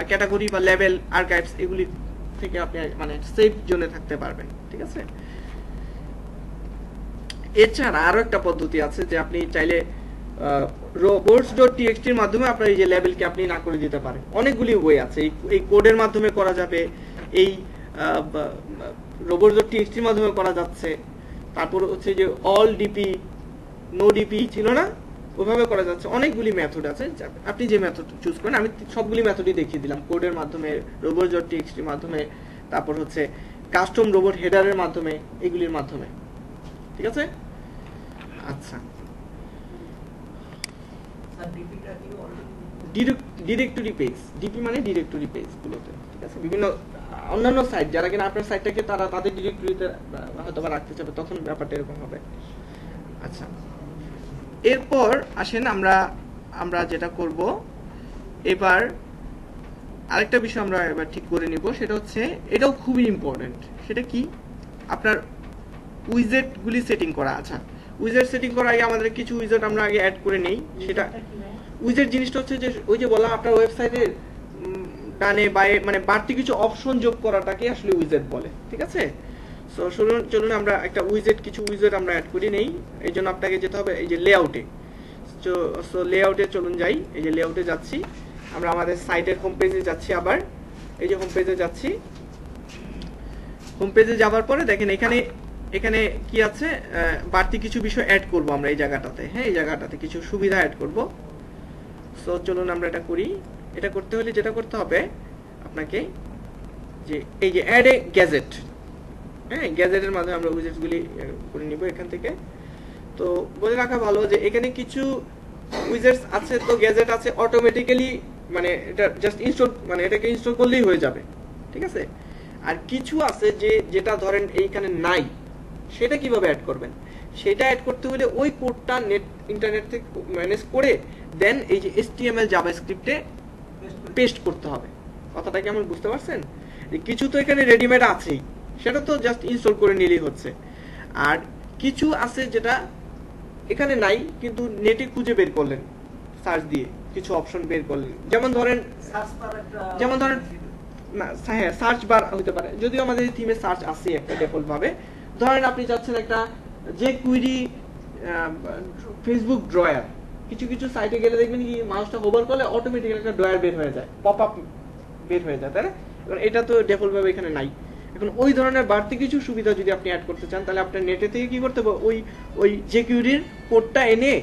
ক্যাটাগরি বা লেভেল, আর্কাইভস, এগুলি থেকে আপনি মানে সেফ জোনে থাকতে পারবেন, ঠিক আছে? এছাড়া আরো একটা পদ্ধতি আছে যে আপনি চাইলে robots.txt এর মাধ্যমে আপনার এই যে লেভেলকে আপনি না করে দিতে পারেন। অনেকগুলি ওয়ে আছে, এই কোডের মাধ্যমে করা যাবে, এই robots.txt এর মাধ্যমে করা যাচ্ছে, তারপর হচ্ছে যে অল ডিপি, নো ডিপি ছিল না, ওইভাবে করা যাচ্ছে। অনেকগুলি মেথড আছে, আপনি যে মেথড চুজ করেন। আমি সবগুলি মেথডই দেখিয়ে দিলাম, কোডের মাধ্যমে, robots.txt এর মাধ্যমে, তারপর হচ্ছে কাস্টম রোবট হেডারের মাধ্যমে, এগুলির মাধ্যমে, ঠিক আছে? আচ্ছা, ডিরেক্টরি পেজ, ডিপি মানে ডিরেক্টরি পেজ গুলোতে, ঠিক আছে? বিভিন্ন অন্যান্য সাইট যারা কিনা আপনার সাইটটাকে তারা তাদের ডিরেক্টরিতে হয়তো বা রাখতে চাবে, তখন ব্যাপারটা এরকম হবে। আচ্ছা, এরপর আসেন আমরা যেটা করব, এবার আরেকটা বিষয় আমরা এবার ঠিক করে নিব, সেটা হচ্ছে, এটাও খুবই ইম্পর্টেন্ট। সেটা কি, আপনার উইজেট গুলি সেটিং করা। আচ্ছা, উইজেট সেটিং করার আগে আমাদের কিছু উইজেট আমরা আগে অ্যাড করে নেই। সেটা উইজেট জিনিসটা হচ্ছে যে ওই যে বলা, আপনার ওয়েবসাইটের ডানে বায়ে মানে বাড়তি কিছু অপশন যোগ করাটাকে আসলে উইজেট বলে, ঠিক আছে? সো চলুন আমরা একটা কিছু উইজেট আমরা অ্যাড করে নেই। এই জন্য আপনাকে যেতে হবে এই যে লেআউটে। সো লেআউটে চলুন যাই, এই যে লেআউটে যাচ্ছি, আমরা আমাদের সাইটের হোম পেজে যাচ্ছি। আবার এই যে হোম পেজে যাচ্ছি, হোম পেজে যাওয়ার পরে দেখেন এখানে কি আছে, বাড়তি কিছু বিষয় অ্যাড করব আমরা এই জায়গাটাতে। হ্যাঁ, এই জায়গাটাতে কিছু সুবিধা অ্যাড করব। সো চলুন আমরা এটা করি। এটা করতে হলে যেটা করতে হবে আপনাকে, যে এই যে অ্যাড এ গ্যাজেট, হ্যাঁ, গ্যাজেটের মাধ্যমে আমরা উইজেটগুলি করে নিব এখান থেকে। তো বলে রাখা ভালো যে এখানে কিছু উইজেটস আছে, তো গ্যাজেট আছে অটোমেটিক্যালি, মানে এটা জাস্ট ইনস্টল, মানে এটাকে ইনস্টল করলেই হয়ে যাবে, ঠিক আছে? আর কিছু আছে যেটা ধরেন এইখানে নাই, সেটা কিভাবে অ্যাড করবেন? সেটা অ্যাড করতে হলে ওই কোডটা ইন্টারনেট থেকে ম্যানেজ করে দেন এই যে HTML জাভাস্ক্রিপ্টে পেস্ট করতে হবে। কথাটা কি আপনি বুঝতে পারছেন? কিছু তো এখানে রেডিমেড আছেই, সেটা তো জাস্ট ইনস্টল করে নিলেই হচ্ছে। আর কিছু আছে যেটা এখানে নাই, কিন্তু নেটে খুঁজে বের করলেন, সার্চ দিয়ে কিছু অপশন বের করলেন। যেমন ধরেন না, হ্যাঁ, সার্চ বার হতে পারে, যদিও আমাদের থিমে সার্চ আছে একটা ডিফল্ট ভাবে। ধরেন আপনি চাচ্ছেন একটা যে কুইরি ফেসবুক ড্রয়ার, কিছু সাইটে গেলে দেখবেন কি মাউসটা হোভার করলে অটোমেটিক্যালি একটা ড্রয়ার বের হয়ে যায়, পপআপ বের হয়ে যায়, তাই না? কারণ এটা তো ডিফল্ট ভাবে এখানে নাই। এখন ওই ধরনের বাড়তি কিছু সুবিধা যদি আপনি অ্যাড করতে চান, তাহলে আপনার নেটে থেকে কি করতে হবে, ওই যে কুইরির কোডটা এনে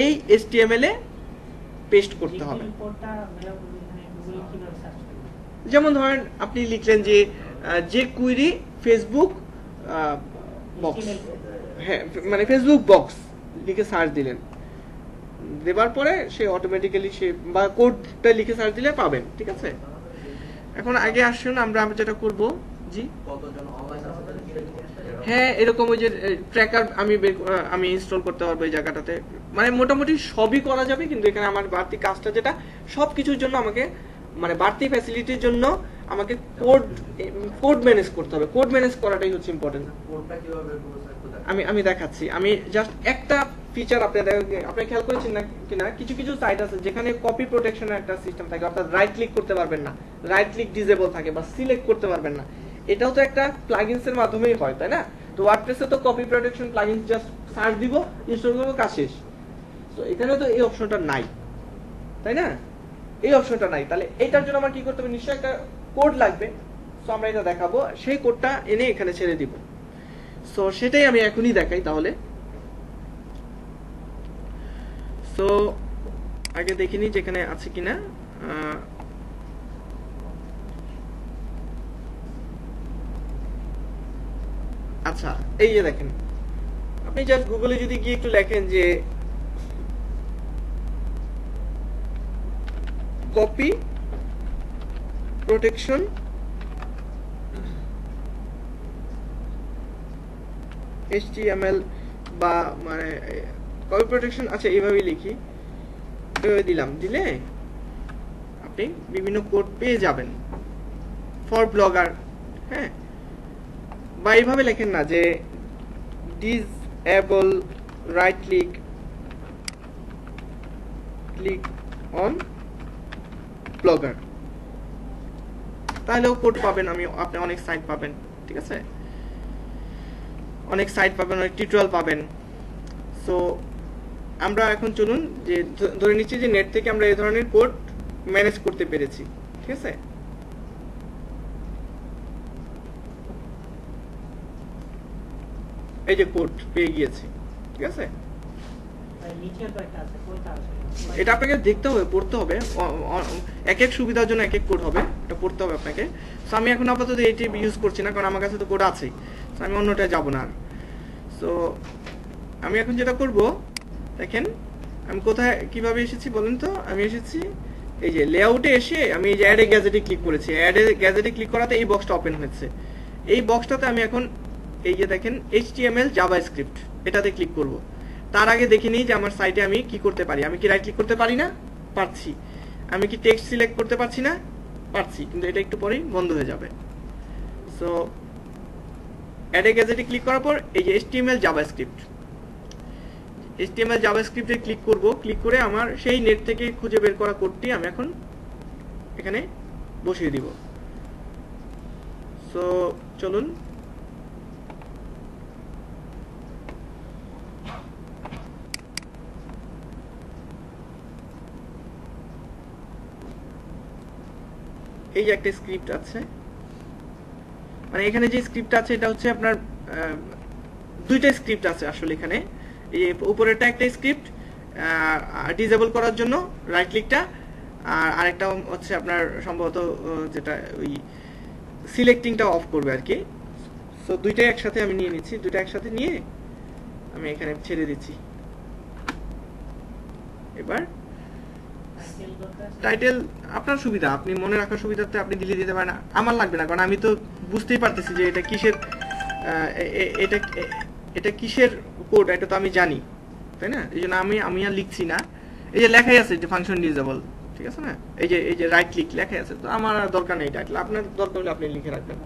এই HTML এ পেস্ট করতে হবে। যেমন ধরেন আপনি লিখলেন যে কুইরি ফেসবুক বক্স, হ্যাঁ, মানে ফেসবুক বক্স লিখে সার্চ দিলেন, দেবার পরে সে অটোমেটিক্যালি সে বা কোডটা লিখে সার্চ দিলে পাবেন, ঠিক আছে? এখন আগে আসুন আমরা যেটা করব, জি হ্যাঁ এরকম ওই যে ট্র্যাকার আমি ইনস্টল করতে পারবো এই জায়গাটাতে, মানে মোটামুটি সবই করা যাবে, কিন্তু এখানে আমার বাড়তি কাজটা যেটা সবকিছুর জন্য আমাকে মানে বাড়তি ফ্যাসিলিটির জন্য আমাকে কোড ম্যানেজ করতে হবে। কোড ম্যানেজ করাটাই হচ্ছে ইম্পর্টেন্ট। আমি দেখাচ্ছি। আমি জাস্ট একটা ফিচার আপনি খেয়াল করেছেন না কিনা, কিছু কিছু সাইট আছে যেখানে কপি প্রোটেকশনের একটা সিস্টেম থাকে, অর্থাৎ রাইট ক্লিক করতে পারবেন না, রাইট ক্লিক ডিসেবল থাকে বা সিলেক্ট করতে পারবেন না। এটাও তো একটা প্লাগইনস এর মাধ্যমেই হয়, তাই না? তো ওয়ার্ডপ্রেসে তো copy protection plugins just search দিব, ইনস্টল করব, কাজ শেষ। তো এখানে তো এই অপশনটা নাই, তাই না? এই অপশনটা নাই। তাহলে এটার জন্য আমার কি করতে হবে? নিশ্চয়ই একটা কোড লাগবে। সো আমরা এটা দেখাবো, সেই কোডটা এনে এখানে ছেড়ে দিব। সো সেটাই আমি এখনই দেখাই তাহলে। সো আগে দেখিনি যেখানে আছে কিনা। আচ্ছা এই যে দেখেন, আপনি জাস্ট গুগলে যদি গিয়ে একটু লেখেন যে কপি প্রোটেকশন HTML বা মানে কপি প্রোটেকশন, আচ্ছা এইভাবেই লিখি, দিলাম, দিলে আপনি বিভিন্ন কোড পেয়ে যাবেন ফর ব্লগার। হ্যাঁ, বা এইভাবে লেখেন না যে ডিসএবল রাইট ক্লিক অন ব্লগার, তাহলেও কোড পাবেন। আপনি অনেক সাইট পাবেন, ঠিক আছে, অনেক সাইট পাবেন, অনেক টিউটোরিয়াল পাবেন। সো আমরা এখন চলুন যে ধরে নিচ্ছি যে নেট থেকে আমরা এই ধরনের কোড ম্যানেজ করতে পেরেছি, ঠিক আছে। এই যে কোড পেয়ে গিয়েছি, ঠিক আছে। এটা আপনাকে দেখতে হবে, পড়তে হবে, এক এক সুবিধার জন্য এক এক কোড হবে, এটা পড়তে হবে আপনাকে। সো আমি এখন আপাতত এইটি ইউজ করছি না, কারণ আমার কাছে তো কোড আছেই। সো আমি অন্যটায় যাব না আর। সো আমি এখন যেটা করব, দেখেন আমি কোথায় কিভাবে এসেছি বলেন তো। আমি এসেছি এই যে লেআউটে এসে আমি এই যে অ্যাড এ গ্যাজেটে ক্লিক করেছি। অ্যাড এ গ্যাজেটে ক্লিক করাতে এই বক্সটা ওপেন হয়েছে। এই বক্সটাতে আমি এখন এই যে দেখেন HTML জাভাস্ক্রিপ্ট, এটাতে ক্লিক করব। তার আগে দেখে নিই যে আমার সাইটে আমি কি করতে পারি। আমি কি রাইট ক্লিক করতে পারি না? পারছি। আমি কি টেক্সট সিলেক্ট করতে পারছি না? পারছি, কিন্তু এটা একটু পরেই বন্ধ হয়ে যাবে। সো অ্যাড এ গ্যাজেটে ক্লিক করার পর এই যে HTML জাভাস্ক্রিপ্টে ক্লিক করব। ক্লিক করে আমার সেই নেট থেকে খুঁজে বের করা কোডটি আমি এখন এখানে বসিয়ে দিব। সো চলুন, এই যে একটা স্ক্রিপ্ট আছে, মানে এখানে যে স্ক্রিপ্ট আছে এটা হচ্ছে আপনার দুইটা স্ক্রিপ্ট আছে আসলে এখানে। এই উপরেরটা একটা স্ক্রিপ্ট ডিসেবল করার জন্য রাইট ক্লিকটা, আর আরেকটা হচ্ছে আপনার সম্ভবত যেটা ওই সিলেক্টিংটা অফ করবে আর কি। সো দুইটাই একসাথে আমি নিয়ে নিচ্ছি, দুইটা একসাথে নিয়ে আমি এখানে ছেড়ে দিচ্ছি। এবার টাইটেল আপনার সুবিধা, আপনি মনে রাখার সুবিধাতে আপনি দিলে দিতে পারেন, আমার লাগবে না, কারণ আমি তো বুঝতেই পারতেছি যে এটা কিসের এটা কিসের কোড, এটা তো আমি জানি, তাই না? এই জন্য আমি আর লিখছি না। এই যে লেখাই আছে যে ফাংশন ডিসেবল, ঠিক আছে না? এই যে রাইট ক্লিক লেখাই আছে, তো আমার আর দরকার নেই টাইটেল। আপনার দরকার হলে আপনি লিখে রাখবেন।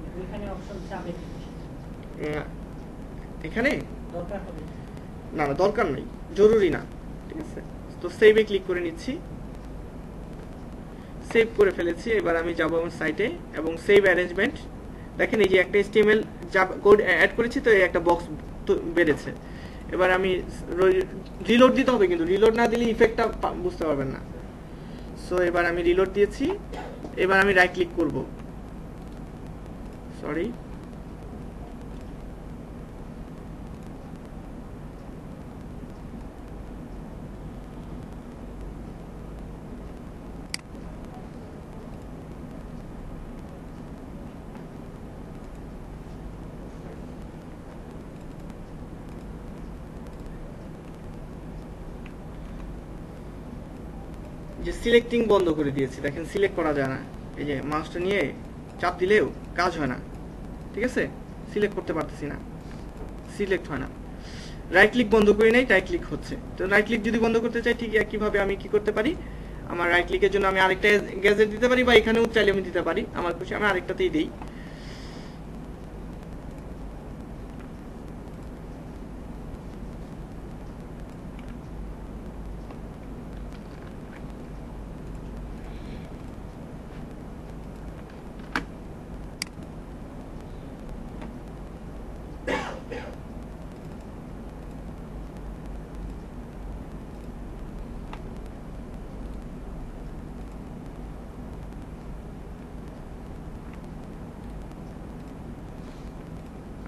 এখানে না না দরকার নেই, জরুরি না, ঠিক আছে। তো সেভে ক্লিক করে নিচ্ছি, সেভ করে ফেলেছি। এবার আমি যাব আমার সাইটে এবং সেভ অ্যারেঞ্জমেন্ট। দেখেন এই যে একটা HTML কোড অ্যাড করেছি, তো এই একটা বক্স বেড়েছে। এবার আমি রিলোড দিতে হবে, কিন্তু রিলোড না দিলে ইফেক্টটা বুঝতে পারবেন না। সো এবার আমি রিলোড দিয়েছি। এবার আমি রাইট ক্লিক করব, সরি, যে সিলেক্টিং বন্ধ করে দিয়েছি। দেখেন সিলেক্ট করা যায় না, এই যে মাউসটা নিয়ে চাপ দিলেও কাজ হয় না, ঠিক আছে, সিলেক্ট করতে পারতেছি না। সিলেক্ট হয় না। রাইট ক্লিক বন্ধ করে নেই, রাইট ক্লিক হচ্ছে। তো রাইট ক্লিক যদি বন্ধ করতে চাই ঠিক একইভাবে আমি কি করতে পারি, আমার রাইট ক্লিকের জন্য আমি আরেকটা গ্যাজেট দিতে পারি, বা এখানেও চাইলে আমি দিতে পারি, আমার খুশি আমি আরেকটাতেই দিই।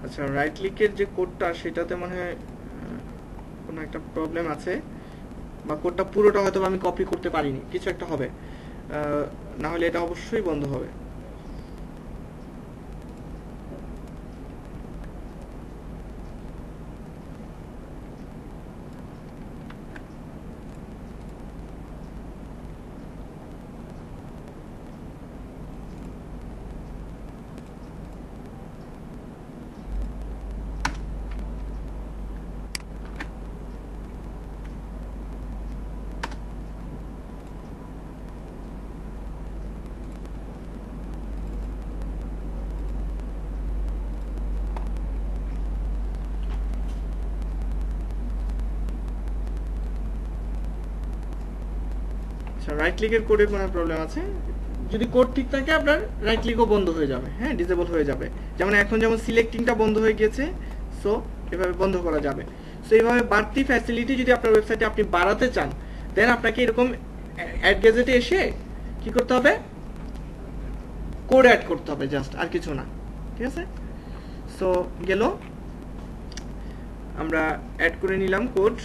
আচ্ছা, রাইট ক্লিকের যে কোডটা সেটাতে মনে হয় কোনো একটা প্রবলেম আছে, বা কোডটা পুরোটা হয়তো আমি কপি করতে পারিনি, কিছু একটা হবে, না হলে এটা অবশ্যই বন্ধ হবে। রাইট ক্লিকের কোডের কোনো প্রবলেম আছে, যদি কোড ঠিক থাকে আপনার রাইট ক্লিকও বন্ধ হয়ে যাবে, হ্যাঁ, ডিসেবল হয়ে যাবে। যেমন এখন যেমন সিলেক্টিংটা বন্ধ হয়ে গিয়েছে, সো এভাবে বন্ধ করা যাবে। সো এইভাবে বাড়তি ফ্যাসিলিটি যদি আপনার ওয়েবসাইটে আপনি বাড়াতে চান, দেন আপনাকে এরকম অ্যাড গ্যাজেটে এসে কি করতে হবে, কোড অ্যাড করতে হবে, জাস্ট, আর কিছু না, ঠিক আছে। সো গেল, আমরা অ্যাড করে নিলাম কোড।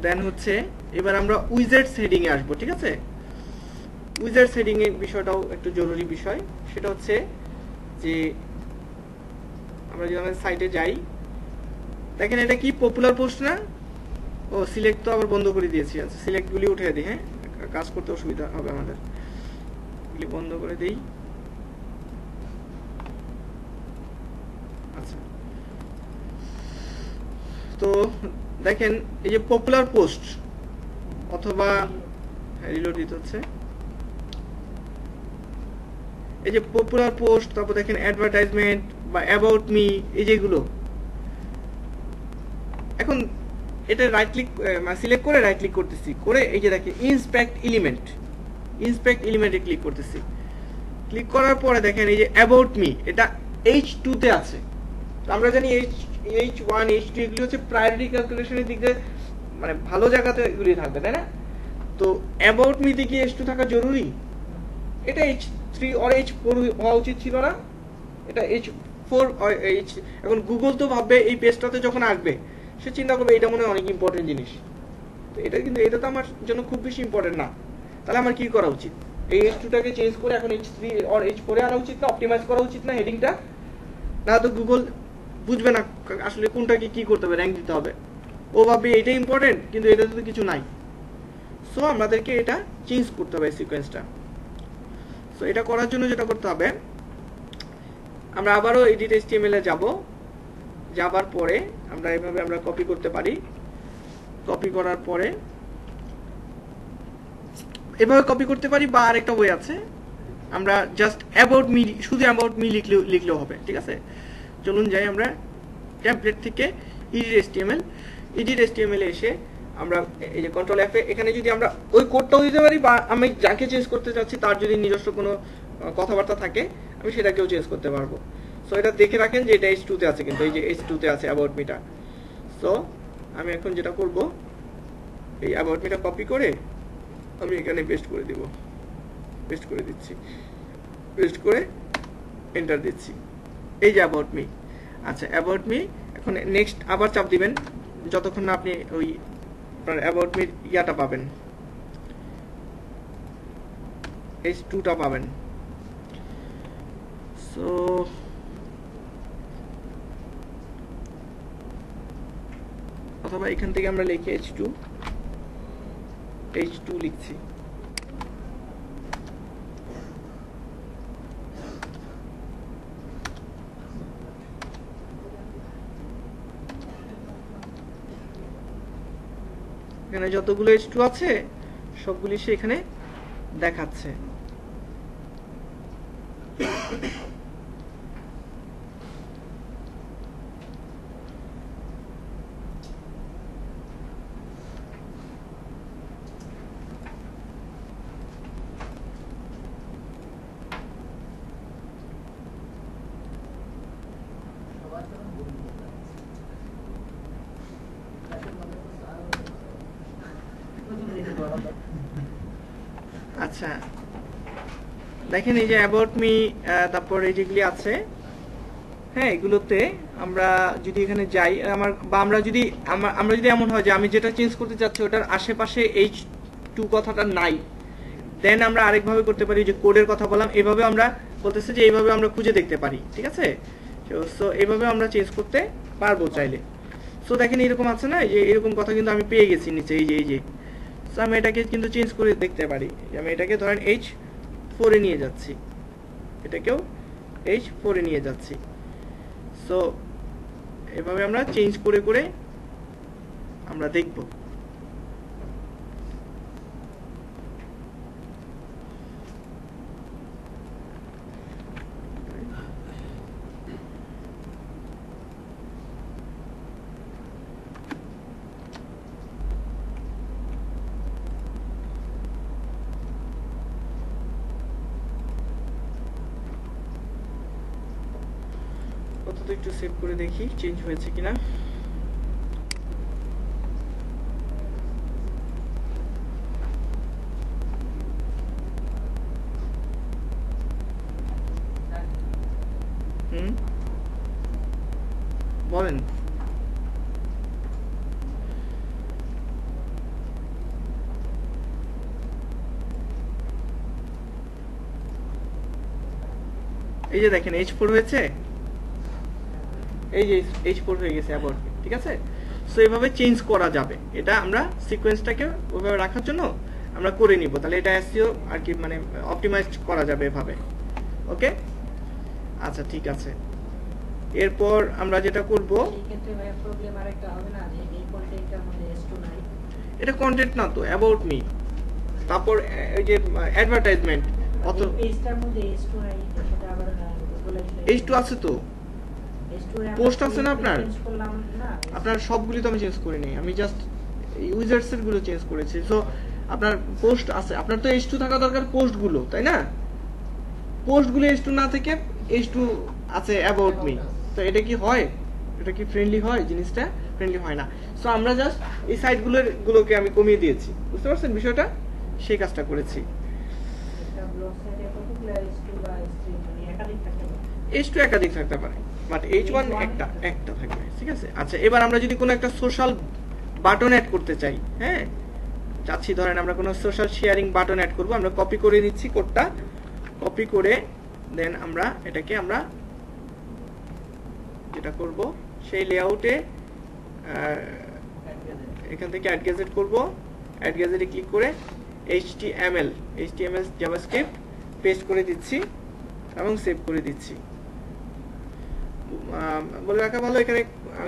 দেন হচ্ছে এবার আমরা উইজেটস হেডিং এ আসবো, ঠিক আছে। উইজেটস হেডিং এর বিষয়টাও একটু জরুরি বিষয়, সেটা হচ্ছে যে আমরা যদি আমাদের সাইটে যাই, দেখেন এটা কি পপুলার পোস্ট না, ও সিলেক্ট তো আবার বন্ধ করে দিয়েছি। আচ্ছা, সিলেক্টগুলি উঠে দিই, হ্যাঁ, কাজ করতে অসুবিধা হবে আমাদের, এগুলি বন্ধ করে দিই। আচ্ছা, তো দেখেন এই যে পপুলার পোস্ট অথবা রিলোড দিতে হচ্ছে, এই যে পপুলার পোস্ট, তারপর দেখেন অ্যাডভার্টাইজমেন্ট বা অ্যাবাউট মি, এই যেগুলো, এখন এটা রাইট ক্লিক সিলেক্ট করে রাইট ক্লিক করতেছি, করে এই যে দেখেন ইন্সপেক্ট এলিমেন্ট, ইন্সপেক্ট এলিমেন্টে ক্লিক করতেছি। ক্লিক করার পরে দেখেন এই যে অ্যাবাউট মি, এটা H2 তে আছে। আমরা জানি H1 H2 এগুলি হচ্ছে প্রায়োরিটি ক্যালকুলেশনের দিক দিয়ে মানে ভালো জায়গাতে এগুলি থাকবে, তাই না? তো অ্যাবাউট মি তে কি H2 থাকা জরুরি? এটা H3 or H4 হওয়া উচিত ছিল না, এটা H4 H। এখন গুগল তো ভাববে এই পেজটাতে যখন আসবে সে চিন্তা করবে এটা মনে হয় অনেক ইম্পর্টেন্ট জিনিস, তো এটা কিন্তু এটা তো আমার জন্য খুব বেশি ইম্পর্টেন্ট না। তাহলে আমার কি করা উচিত, এই H2 টাকে চেঞ্জ করে এখন H3 or H4 এ আনা উচিত না, অপটিমাইজ করা উচিত না হেডিংটা? না, তো গুগল বুঝবে না আসলে কোনটাকে কি করতে হবে, র্যাঙ্ক দিতে হবে, ও ভাববে এটা ইম্পর্টেন্ট কিন্তু এটাতে তো কিছু নাই। সো আমাদেরকে এটা চেঞ্জ করতে হবে সিকোয়েন্সটা। সো এটা করার জন্য যেটা করতে হবে, আমরা আবারও এডিট HTML এ যাব, যাবার পরে আমরা এভাবে আমরা কপি করতে পারি, কপি করার পরে এভাবে কপি করতে পারি, বা আরেকটা ওয়ে আছে, আমরা জাস্ট অ্যাবাউট মি, শুধু অ্যাবাউট মি লিখলেও হবে, ঠিক আছে। চলুন যাই আমরা টেমপ্লেট থেকে এডিট HTML এ এসে আমরা এই যে কন্ট্রোল F এ, এখানে যদি আমরা ওই কোডটাও দিতে পারি, বা আমি যাকে চেঞ্জ করতে চাচ্ছি তার যদি নিজস্ব কোনো কথাবার্তা থাকে আমি সেটাকেও চেঞ্জ করতে পারবো। সো এটা দেখে রাখেন যে এটা H2 তে আছে, কিন্তু এই যে H2 তে আছে অ্যাবাউট মিটা। সো আমি এখন যেটা করব, এই অ্যাবাউট মিটা কপি করে আমি এখানে পেস্ট করে দিব, পেস্ট করে দিচ্ছি, পেস্ট করে এন্টার দিচ্ছি, এই যে অ্যাবাউট মি। আচ্ছা, অ্যাবাউট মি, এখন নেক্সট আবার চাপ দিবেন যতক্ষণ না আপনি ওই অ্যাবাউট মি ইয়াটা পাবেন, H2 টা পাবেন। সো অথবা এখান থেকে আমরা লিখি H2 লিখছি। এখানে যতগুলো H2 আছে সবগুলি সে এখানে দেখাচ্ছে। আচ্ছা দেখেন এই যে অ্যাবাউট মি, তারপর এই যেগুলি আছে, হ্যাঁ এগুলোতে আমরা যদি এখানে যাই আমরা যদি এমন হয় যে আমি যেটা চেঞ্জ করতে চাচ্ছি ওটার আশেপাশে H2 কথাটা নাই, দেন আমরা আরেকভাবে করতে পারি, যে কোডের কথা বললাম এভাবে আমরা বলতেছি যে এইভাবে আমরা খুঁজে দেখতে পারি, ঠিক আছে। সো এইভাবে আমরা চেঞ্জ করতে পারবো চাইলে। সো দেখেন এরকম আছে না, যে এরকম কথা কিন্তু আমি পেয়ে গেছি নিচে, এই যে সো আমি এটাকে কিন্তু চেঞ্জ করে দেখতে পারি। আমি এটাকে ধরেন H4 এ নিয়ে যাচ্ছি, এটাকেও H4 এ নিয়ে যাচ্ছি। সো এভাবে আমরা চেঞ্জ করে করে আমরা দেখব। তো একটু সেভ করে দেখি চেঞ্জ হয়েছে কিনা। বলেন। এই যে দেখেন H4 হয়েছে, এই যে H4 হয়ে গেছে অ্যাবাউট, ঠিক আছে। সো এইভাবে চেঞ্জ করা যাবে, এটা আমরা সিকোয়েন্সটাকে ওইভাবে রাখার জন্য আমরা করে নিব, তাহলে এটা এসইও আর কি মানে অপটিমাইজ করা যাবে এভাবে। ওকে আচ্ছা ঠিক আছে। এরপর আমরা যেটা করব, এই ক্ষেত্রে ভাই প্রবলেম আরেকটা হবে না যে এই কন্টেন্টটার মধ্যে H2 নাই, এটা কন্টেন্ট না তো অ্যাবাউট মি, তারপর এই যে অ্যাডভার্টাইজমেন্ট অত পেজটার মধ্যে H2 নাই, সেটা আবার বলে H2 আছে তো, পোস্ট আছে না আপনার, আপনার সবগুলি তো আমি চেঞ্জ করি নাই, আমি জাস্ট ইউজার্স এর গুলো চেঞ্জ করেছি। সো আপনার পোস্ট আছে, আপনার তো H2 থাকা দরকার পোস্ট গুলো, তাই না? পোস্ট গুলো H2 না থেকে H2 আছে অ্যাবাউট মি, তো এটা কি হয়, এটা কি ফ্রেন্ডলি হয়? জিনিসটা ফ্রেন্ডলি হয় না। সো আমরা জাস্ট এই সাইট গুলোকে আমি কমিয়ে দিয়েছি, বুঝতে পারছেন বিষয়টা, সেই কাজটা করেছি। এটা ব্লগ সাইটে কতগুলো H2 বা H3 মানে একাধিক থাকতে পারে, H2 একাধিক থাকতে পারে, বাট H1 একটা থাকবে, ঠিক আছে। আচ্ছা এবার আমরা যদি কোনো একটা সোশ্যাল বাটন অ্যাড করতে চাই, হ্যাঁ চাচ্ছি ধরেন আমরা কোনো সোশ্যাল শেয়ারিং বাটন অ্যাড করব, আমরা কপি করে নিচ্ছি কোডটা, কপি করে দেন আমরা এটাকে আমরা যেটা করব সেই লেআউটে এখান থেকে অ্যাড গ্যাজেট করব, অ্যাড গ্যাজেটে ক্লিক করে HTML জাভাস্ক্রিপ্ট পেস্ট করে দিচ্ছি এবং সেভ করে দিচ্ছি। বলে রাখা ভালো, এখানে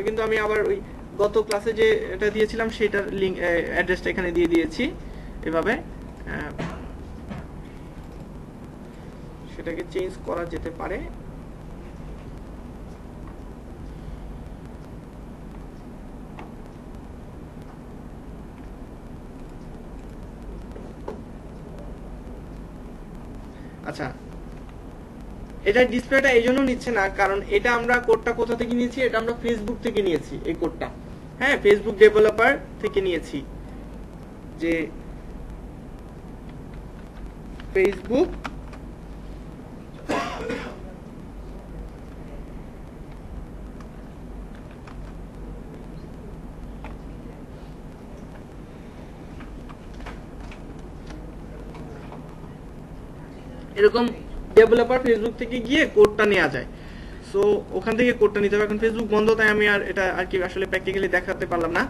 কিন্তু আমি আবার ওই গত ক্লাসে যে এটা দিয়েছিলাম সেটার লিংক অ্যাড্রেসটা এখানে দিয়ে দিয়েছি, এভাবে সেটাকে চেঞ্জ করা যেতে পারে। আচ্ছা এটা ডিসপ্লেটা এই জন্য নিচ্ছে না, কারণ এটা আমরা কোডটা কোথা থেকে নিয়েছি, এটা আমরা ফেসবুক থেকে নিয়েছি এই কোডটা, হ্যাঁ ফেসবুক ডেভেলপার থেকে নিয়েছি, যে ফেসবুক এরকম ডেভেলপার ফেসবুক থেকে গিয়ে কোডটা নেওয়া যায়। সো ওখান থেকে কোডটা নিতে হবে, এখন ফেসবুক বন্ধ তাই আমি আর এটা আর কি আসলে প্র্যাকটিক্যালি দেখাতে পারলাম না।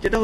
যেটা